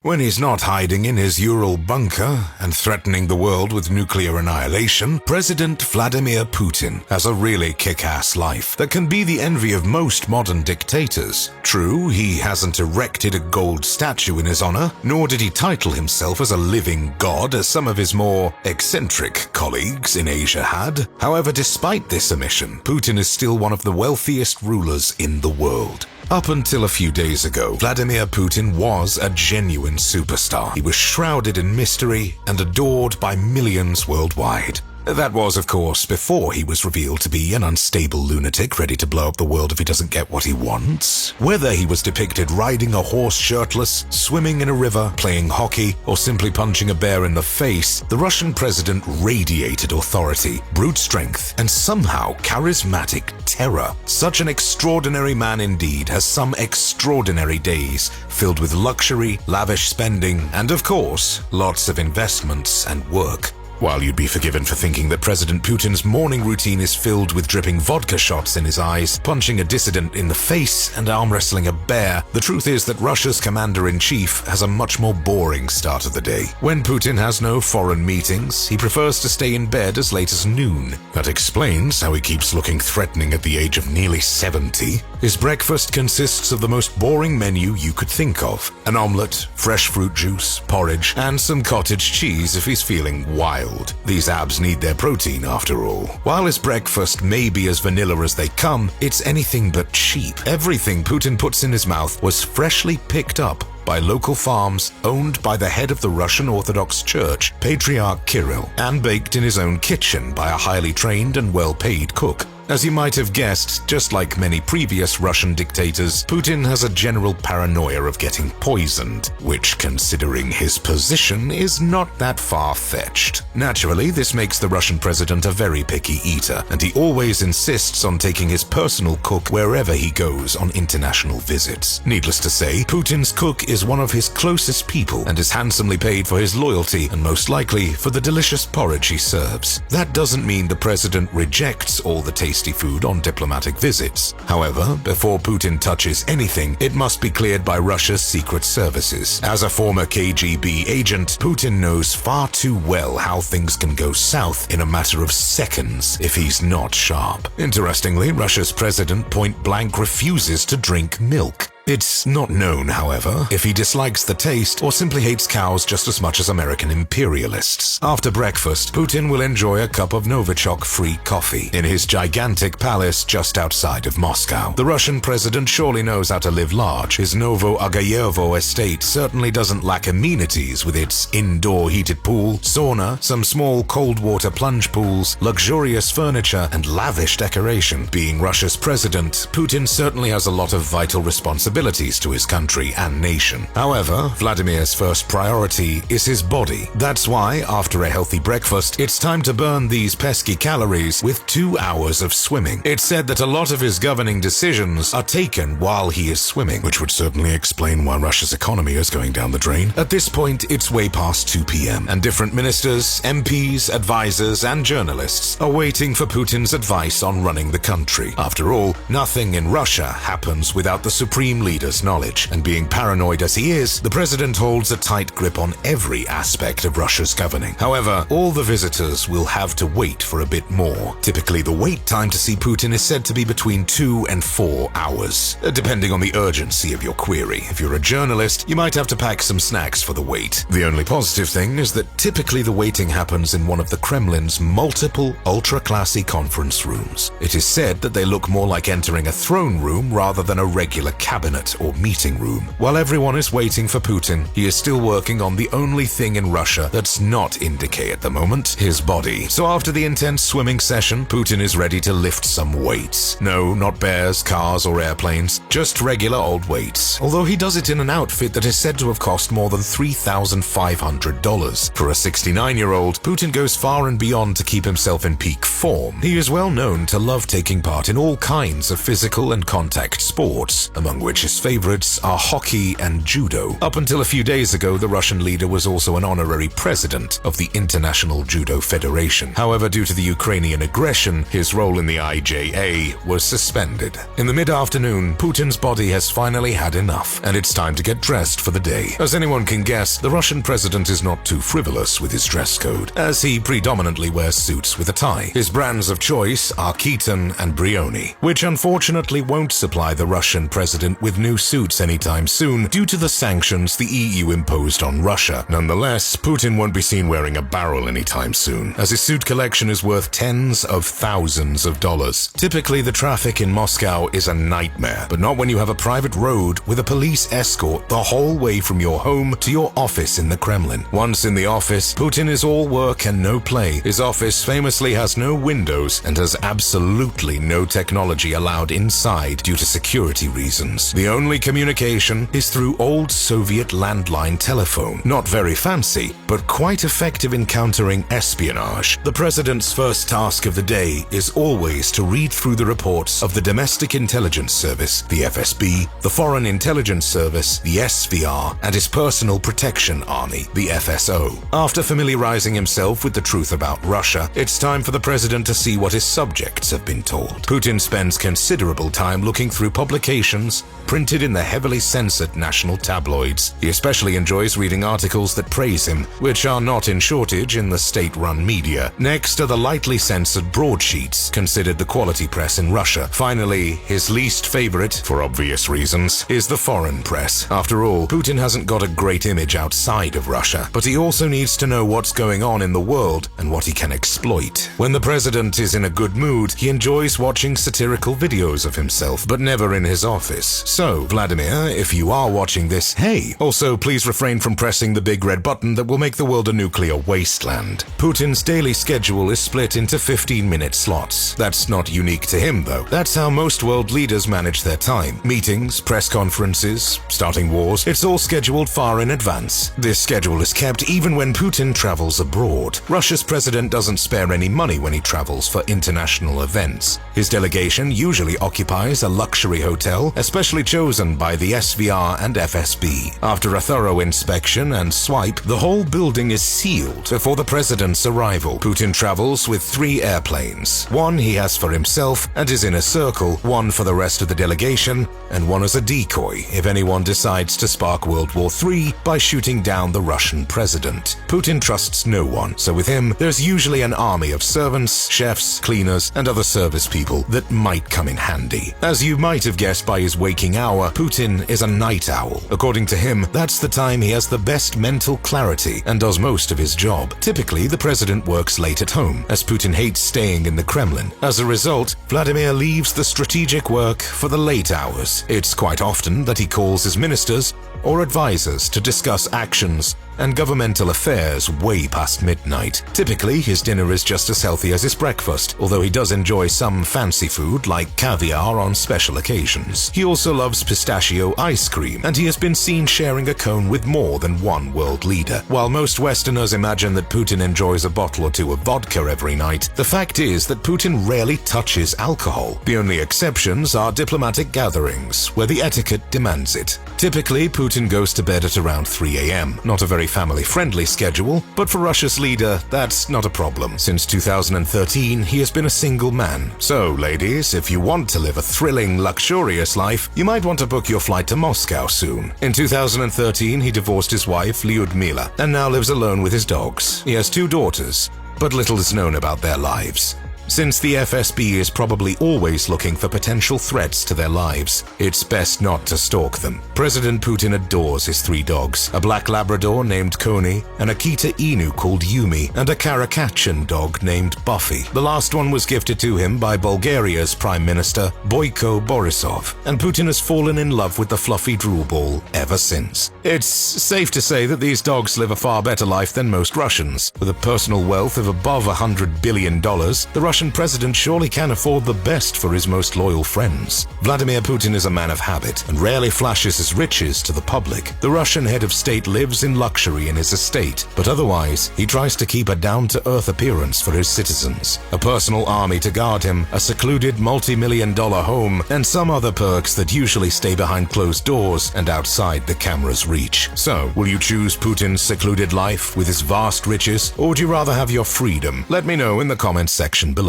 When he's not hiding in his Ural bunker and threatening the world with nuclear annihilation, President Vladimir Putin has a really kick-ass life that can be the envy of most modern dictators. True, he hasn't erected a gold statue in his honor, nor did he title himself as a living god as some of his more eccentric colleagues in Asia had. However, despite this omission, Putin is still one of the wealthiest rulers in the world. Up until a few days ago, Vladimir Putin was a genuine superstar. He was shrouded in mystery and adored by millions worldwide. That was, of course, before he was revealed to be an unstable lunatic ready to blow up the world if he doesn't get what he wants. Whether he was depicted riding a horse shirtless, swimming in a river, playing hockey, or simply punching a bear in the face, the Russian president radiated authority, brute strength, and somehow charismatic terror. Such an extraordinary man indeed has some extraordinary days, filled with luxury, lavish spending, and of course, lots of investments and work. While you'd be forgiven for thinking that President Putin's morning routine is filled with dripping vodka shots in his eyes, punching a dissident in the face, and arm wrestling a bear, the truth is that Russia's commander-in-chief has a much more boring start of the day. When Putin has no foreign meetings, he prefers to stay in bed as late as noon. That explains how he keeps looking threatening at the age of nearly 70. His breakfast consists of the most boring menu you could think of: an omelette, fresh fruit juice, porridge, and some cottage cheese if he's feeling wild. These abs need their protein after all. While his breakfast may be as vanilla as they come, it's anything but cheap. Everything Putin puts in his mouth was freshly picked up by local farms owned by the head of the Russian Orthodox Church, Patriarch Kirill, and baked in his own kitchen by a highly trained and well-paid cook. As you might have guessed, just like many previous Russian dictators, Putin has a general paranoia of getting poisoned, which, considering his position, is not that far-fetched. Naturally, this makes the Russian president a very picky eater, and he always insists on taking his personal cook wherever he goes on international visits. Needless to say, Putin's cook is one of his closest people and is handsomely paid for his loyalty and most likely for the delicious porridge he serves. That doesn't mean the president rejects all the tasty food on diplomatic visits. However, before Putin touches anything, it must be cleared by Russia's secret services. As a former KGB agent, Putin knows far too well how things can go south in a matter of seconds if he's not sharp. Interestingly, Russia's president point-blank refuses to drink milk. It's not known, however, if he dislikes the taste or simply hates cows just as much as American imperialists. After breakfast, Putin will enjoy a cup of Novichok-free coffee in his gigantic palace just outside of Moscow. The Russian president surely knows how to live large. His Novo-Agayevo estate certainly doesn't lack amenities with its indoor heated pool, sauna, some small cold water plunge pools, luxurious furniture, and lavish decoration. Being Russia's president, Putin certainly has a lot of vital responsibilities to his country and nation. However, Vladimir's first priority is his body. That's why, after a healthy breakfast, it's time to burn these pesky calories with 2 hours of swimming. It's said that a lot of his governing decisions are taken while he is swimming, which would certainly explain why Russia's economy is going down the drain. At this point, it's way past 2 p.m., and different ministers, MPs, advisors, and journalists are waiting for Putin's advice on running the country. After all, nothing in Russia happens without the supreme leader's knowledge, and being paranoid as he is, the president holds a tight grip on every aspect of Russia's governing. However, all the visitors will have to wait for a bit more. Typically, the wait time to see Putin is said to be between 2 and 4 hours, depending on the urgency of your query. If you're a journalist, you might have to pack some snacks for the wait. The only positive thing is that typically the waiting happens in one of the Kremlin's multiple ultra-classy conference rooms. It is said that they look more like entering a throne room rather than a regular cabinet or meeting room. While everyone is waiting for Putin, he is still working on the only thing in Russia that's not in decay at the moment: his body. So after the intense swimming session, Putin is ready to lift some weights. No, not bears, cars, or airplanes, just regular old weights. Although he does it in an outfit that is said to have cost more than $3,500. For a 69-year-old, Putin goes far and beyond to keep himself in peak form. He is well known to love taking part in all kinds of physical and contact sports, among which purchase favorites are hockey and judo. Up until a few days ago, the Russian leader was also an honorary president of the International Judo Federation. However, due to the Ukrainian aggression, his role in the IJA was suspended. In the mid-afternoon, Putin's body has finally had enough, and it's time to get dressed for the day. As anyone can guess, the Russian president is not too frivolous with his dress code, as he predominantly wears suits with a tie. His brands of choice are Keaton and Brioni, which unfortunately won't supply the Russian president with new suits anytime soon due to the sanctions the EU imposed on Russia. Nonetheless, Putin won't be seen wearing a barrel anytime soon, as his suit collection is worth tens of thousands of dollars. Typically, the traffic in Moscow is a nightmare, but not when you have a private road with a police escort the whole way from your home to your office in the Kremlin. Once in the office, Putin is all work and no play. His office famously has no windows and has absolutely no technology allowed inside due to security reasons. The only communication is through old Soviet landline telephone. Not very fancy, but quite effective in countering espionage. The president's first task of the day is always to read through the reports of the Domestic Intelligence Service, the FSB, the Foreign Intelligence Service, the SVR, and his Personal Protection Army, the FSO. After familiarizing himself with the truth about Russia, it's time for the president to see what his subjects have been told. Putin spends considerable time looking through publications printed in the heavily censored national tabloids. He especially enjoys reading articles that praise him, which are not in shortage in the state-run media. Next are the lightly censored broadsheets, considered the quality press in Russia. Finally, his least favorite, for obvious reasons, is the foreign press. After all, Putin hasn't got a great image outside of Russia, but he also needs to know what's going on in the world and what he can exploit. When the president is in a good mood, he enjoys watching satirical videos of himself, but never in his office. So, Vladimir, if you are watching this, hey! Also, please refrain from pressing the big red button that will make the world a nuclear wasteland. Putin's daily schedule is split into 15-minute slots. That's not unique to him, though. That's how most world leaders manage their time. Meetings, press conferences, starting wars, it's all scheduled far in advance. This schedule is kept even when Putin travels abroad. Russia's president doesn't spare any money when he travels for international events. His delegation usually occupies a luxury hotel, especially chosen by the SVR and FSB. After a thorough inspection and swipe, the whole building is sealed before the president's arrival. Putin travels with 3 airplanes. One he has for himself and his inner circle, one for the rest of the delegation, and one as a decoy if anyone decides to spark World War III by shooting down the Russian president. Putin trusts no one, so with him, there's usually an army of servants, chefs, cleaners, and other service people that might come in handy. As you might have guessed by his waking hour, Putin is a night owl. According to him, that's the time he has the best mental clarity and does most of his job. Typically, the president works late at home, as Putin hates staying in the Kremlin. As a result, Vladimir leaves the strategic work for the late hours. It's quite often that he calls his ministers or advisors to discuss actions and governmental affairs way past midnight. Typically, his dinner is just as healthy as his breakfast, although he does enjoy some fancy food like caviar on special occasions. He also loves pistachio ice cream, and he has been seen sharing a cone with more than one world leader. While most Westerners imagine that Putin enjoys a bottle or two of vodka every night, the fact is that Putin rarely touches alcohol. The only exceptions are diplomatic gatherings, where the etiquette demands it. Typically, Putin goes to bed at around 3 a.m. Not a very family-friendly schedule, but for Russia's leader, that's not a problem. Since 2013, he has been a single man. So, ladies, if you want to live a thrilling, luxurious life, you might want to book your flight to Moscow soon. In 2013, he divorced his wife, Lyudmila, and now lives alone with his dogs. He has 2 daughters, but little is known about their lives. Since the FSB is probably always looking for potential threats to their lives, it's best not to stalk them. President Putin adores his 3 dogs, a black Labrador named Koni, an Akita Inu called Yumi, and a Karakatchan dog named Buffy. The last one was gifted to him by Bulgaria's Prime Minister, Boyko Borisov, and Putin has fallen in love with the fluffy drool ball ever since. It's safe to say that these dogs live a far better life than most Russians. With a personal wealth of above $100 billion, the Russian Russian president surely can afford the best for his most loyal friends. Vladimir Putin is a man of habit and rarely flashes his riches to the public. The Russian head of state lives in luxury in his estate, but otherwise, he tries to keep a down-to-earth appearance for his citizens. A personal army to guard him, a secluded multi-million-dollar home, and some other perks that usually stay behind closed doors and outside the camera's reach. So, will you choose Putin's secluded life with his vast riches, or would you rather have your freedom? Let me know in the comments section below.